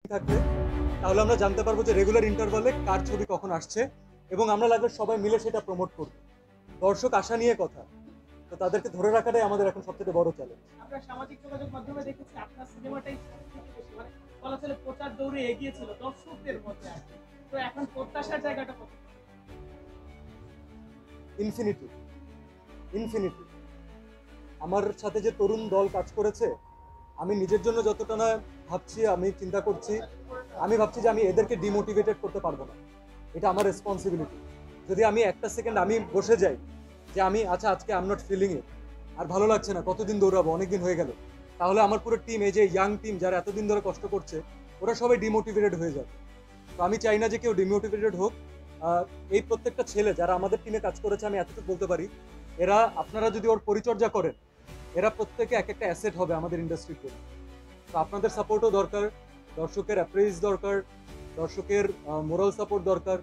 থাকবে, তাহলে আমরা জানতে পারবো যে রেগুলার ইন্টারভালে কার ছবি কখন আসছে, এবং আমরা লাগবে সবাই মিলে সেটা প্রমোট করব। দর্শক আশা নিয়ে কথা, তো তাদেরকে ধরে রাখাটাই আমাদের এখন সবচেয়ে বড় চ্যালেঞ্জ। আমরা সামাজিক যোগাযোগ মাধ্যমে দেখেছি আপনার সিনেমাটাই সবথেকে বেশি মানে বলা চলে প্রচার দৌড়ে এগিয়েছিল দর্শকদের মধ্যে আর কি। তো এখন প্রত্যাশার জায়গাটা কত? Infinity, infinity. আমার সাথে যে তরুণ দল কাজ করেছে, আমি নিজের জন্য যতটা না ভাবছি, আমি চিন্তা করছি, আমি ভাবছি যে আমি এদেরকে ডিমোটিভেটেড করতে পারবো না। এটা আমার রেসপন্সিবিলিটি। যদি আমি একটা সেকেন্ড আমি বসে যাই যে আমি আচ্ছা আজকে আই এম নট ফিলিং ইট, আর ভালো লাগছে না, কতদিন দৌড়াবো, অনেকদিন হয়ে গেল, তাহলে আমার পুরো টিম, এই যে ইয়াং টিম যারা এতদিন ধরে কষ্ট করছে, ওরা সবাই ডিমোটিভেটেড হয়ে যাবে। তো আমি চাই না যে কেউ ডিমোটিভেটেড হোক। এই প্রত্যেকটা ছেলে যারা আমাদের টিমে কাজ করেছে, আমি এতটুকু বলতে পারি, এরা আপনারা যদি ওর পরিচর্যা করেন, এরা প্রত্যেকে এক একটা অ্যাসেট হবে আমাদের ইন্ডাস্ট্রির জন্য। তো আপনাদের সাপোর্টও দরকার, দর্শকের অ্যাপ্রেজ দরকার, দর্শকের মোরাল সাপোর্ট দরকার।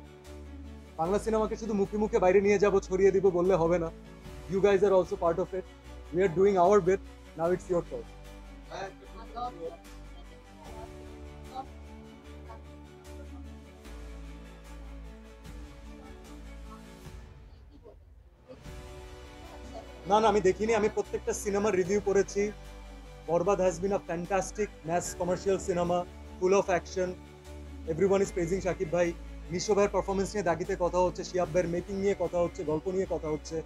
বাংলা সিনেমাকে শুধু মুখে মুখে বাইরে নিয়ে যাব, ছড়িয়ে দিব বললে হবে না। You guys are also part of it. We are doing our bet, now it's your turn. না না, আমি দেখিনি, আমি প্রত্যেকটা সিনেমার রিভিউ করেছি। Borbaad has been a fantastic mass commercial সিনেমা, full of action. Everyone is praising Shakib ভাই। নিশো ভাইয়ের পারফরমেন্স নিয়ে দাগিতে কথা হচ্ছে, শিয়াব ভাইয়ের মেকিং নিয়ে কথা হচ্ছে, গল্প নিয়ে কথা হচ্ছে।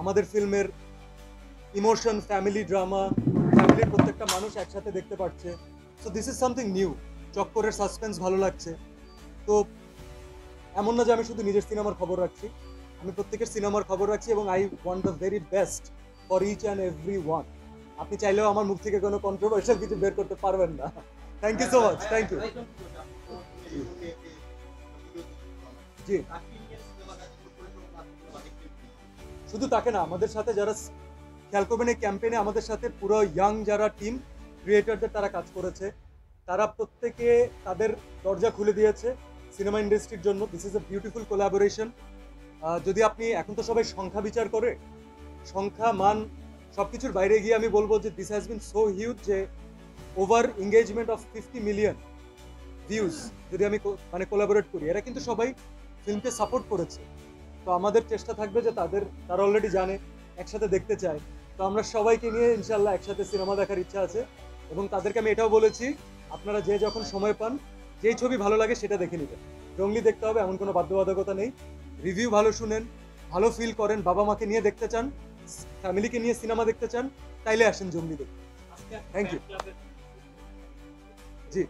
আমাদের ফিল্মের ইমোশন, ফ্যামিলি ড্রামা, ফ্যামিলির প্রত্যেকটা মানুষ একসাথে দেখতে পাচ্ছে। So this is something new. চক্করের সাসপেন্স ভালো লাগছে। তো এমন না যে আমি শুধু নিজের সিনেমার খবর রাখছি, আমি প্রত্যেকের সিনেমার খবর রাখছি, এবং I want the very best for each and every one. আপনি চাইলেও আমার মুখ থেকে কোনো কন্ট্রোভার্সিয়াল কিছু বের করতে পারবেন না। Thank you so much, thank you. জি, শুধু তাকে না, আমাদের সাথে যারা খেয়াল করবেন এই ক্যাম্পেইনে আমাদের সাথে পুরো ইয়াং যারা টিম ক্রিয়েটরদের তারা কাজ করেছে, তারা প্রত্যেকে তাদের দরজা খুলে দিয়েছে সিনেমা ইন্ডাস্ট্রির জন্য। This is a beautiful collaboration. যদি আপনি এখন তো সবাই সংখ্যা বিচার করে, সংখ্যা মান সবকিছুর বাইরে গিয়ে আমি বলবো যে this has been so huge, যে over engagement of 50 million views যদি আমি মানে কোলাবোরেট করি, এরা কিন্তু সবাই ফিল্মকে সাপোর্ট করেছে। তো আমাদের চেষ্টা থাকবে যে তারা অলরেডি জানে, একসাথে দেখতে চায়। তো আমরা সবাইকে নিয়ে ইনশাল্লাহ একসাথে সিনেমা দেখার ইচ্ছা আছে, এবং তাদেরকে আমি এটাও বলেছি, আপনারা যে যখন সময় পান, যেই ছবি ভালো লাগে সেটা দেখে নেবেন। জঙ্গলি দেখতে হবে এমন কোনো বাধ্যবাধকতা নেই। রিভিউ ভালো শুনেন, ভালো ফিল করেন, বাবা মাকে নিয়ে দেখতে চান, ফ্যামিলিকে নিয়ে সিনেমা দেখতে চান, তাইলে আসেন জঙ্গলি দেখতে। Thank you. জি,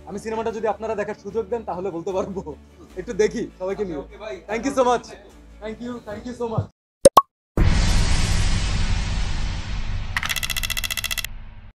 আমি সিনেমাটা যদি আপনারা দেখার সুযোগ দেন তাহলে বলতে পারবো, একটু দেখি সবাইকে নিয়ে। Thank you so much, thank you so much.